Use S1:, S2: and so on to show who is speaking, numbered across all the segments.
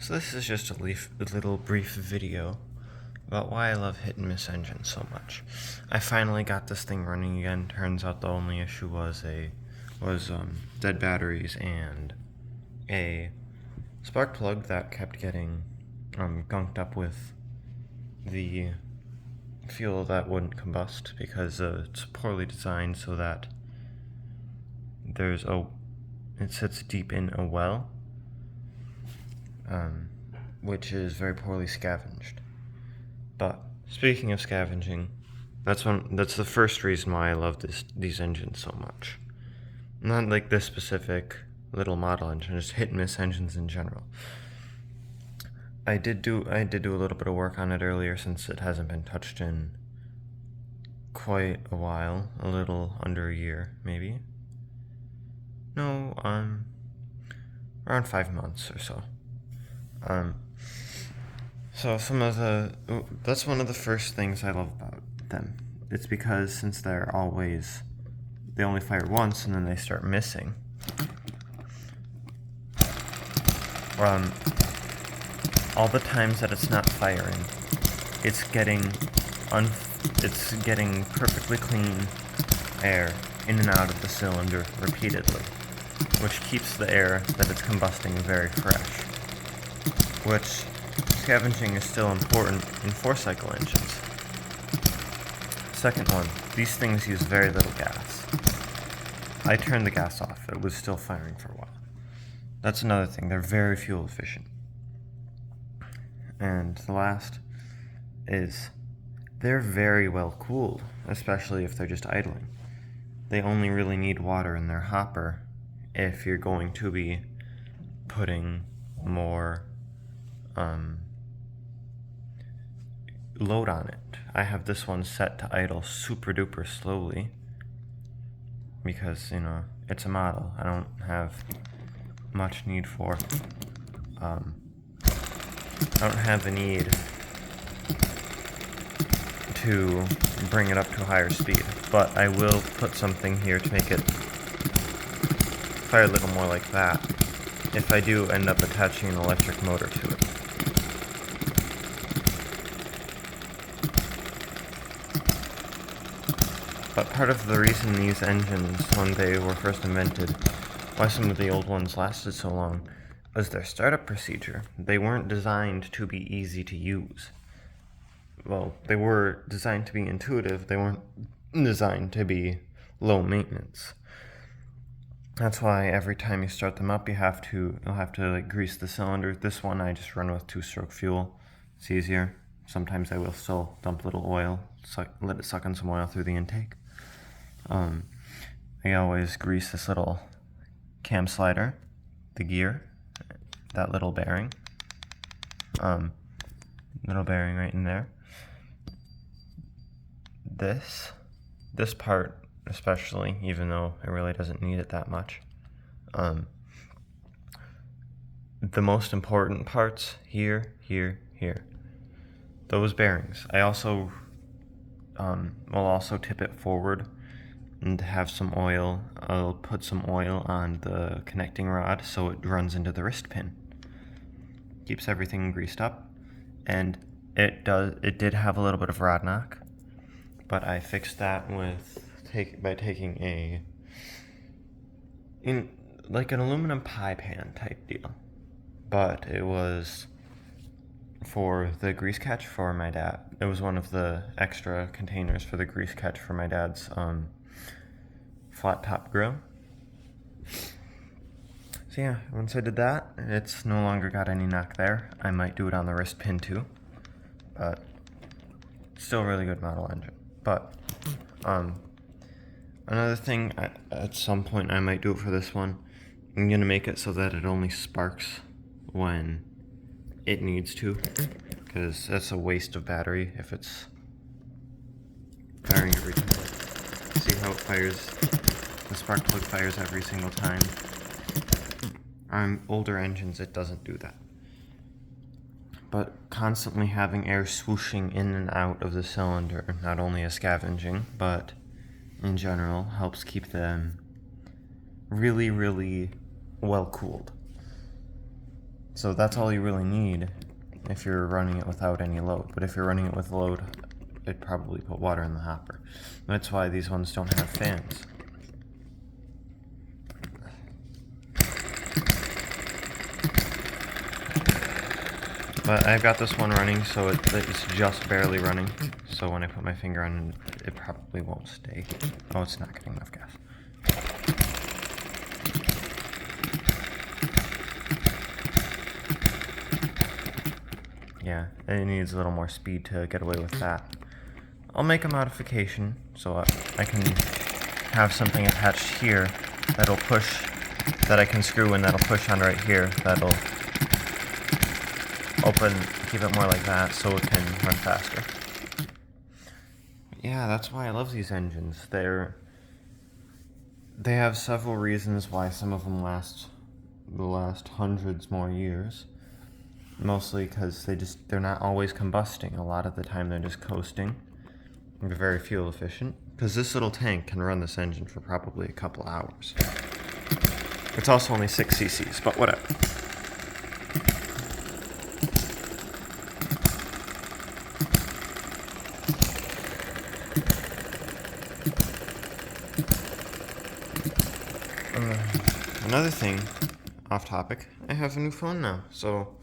S1: So this is just a little brief video about why I love hit and miss engines so much. I finally got this thing running again. Turns out the only issue was dead batteries and a spark plug that kept getting gunked up with the fuel that wouldn't combust because it's poorly designed so that it sits deep in a well, which is very poorly scavenged. But speaking of scavenging, that's the first reason why I love these engines so much. Not like this specific little model engine, just hit and miss engines in general. I did do a little bit of work on it earlier since it hasn't been touched in quite a while, a little under a year, maybe. No, around 5 months or so. So that's one of the first things I love about them. It's because since they only fire once and then they start missing. All the times that it's not firing, it's getting perfectly clean air in and out of the cylinder repeatedly, which keeps the air that it's combusting very fresh. Which scavenging is still important in 4-cycle engines. Second one, these things use very little gas. I turned the gas off, it was still firing for a while. That's another thing, they're very fuel efficient. And the last is they're very well cooled, especially if they're just idling. They only really need water in their hopper if you're going to be putting more load on it. I have this one set to idle super duper slowly because, it's a model. I don't have much need for, I don't have the need to bring it up to a higher speed, but I will put something here to make it fire a little more like that if I do end up attaching an electric motor to it. But part of the reason these engines, when they were first invented, why some of the old ones lasted so long, was their startup procedure. They weren't designed to be easy to use. Well, they were designed to be intuitive, they weren't designed to be low maintenance. That's why every time you start them up, you'll have to grease the cylinder. This one I just run with 2-stroke fuel. It's easier. Sometimes I will still dump a little oil, let it suck in some oil through the intake. I always grease this little cam slider, the gear, that little bearing. Little bearing right in there. This part especially, even though it really doesn't need it that much. The most important parts, here. Those bearings. I also will also tip it forward and have some oil. I'll put some oil on the connecting rod so it runs into the wrist pin. Keeps everything greased up, and it did have a little bit of rod knock, but I fixed that by taking like an aluminum pie pan type deal, but it was for the grease catch for my dad. It was one of the extra containers for the grease catch for my dad's flat top grill. So yeah, once I did that, it's no longer got any knock there. I might do it on the wrist pin too, but still a really good model engine. But another thing, at some point I might do it for this one. I'm gonna make it so that it only sparks when it needs to, because that's a waste of battery if it's firing every time. See how it fires? The spark plug fires every single time. On older engines, it doesn't do that. But constantly having air swooshing in and out of the cylinder, not only as scavenging, but in general, helps keep them really, really well cooled. So that's all you really need if you're running it without any load. But if you're running it with load, it'd probably put water in the hopper. That's why these ones don't have fans. But I've got this one running, so it's just barely running. So when I put my finger on it, it probably won't stay. Oh, it's not getting enough gas. Yeah, it needs a little more speed to get away with that. I'll make a modification so I can have something attached here that'll push, that I can screw in, that'll push on right here, that'll open, keep it more like that so it can run faster. Yeah, that's why I love these engines. They have several reasons why some of them last hundreds more years. Mostly because they're not always combusting. A lot of the time they're just coasting. They're very fuel efficient. Because this little tank can run this engine for probably a couple hours. It's also only 6 cc's, but whatever. Another thing, off topic, I have a new phone now, so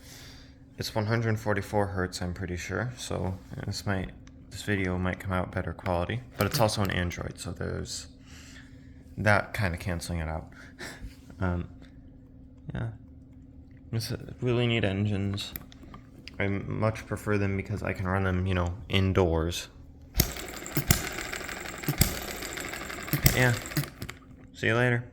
S1: it's 144 hertz, I'm pretty sure, so this video might come out better quality, but it's also an Android, so there's that kind of canceling it out. Yeah, it's really neat engines. I much prefer them because I can run them, indoors. Yeah, see you later.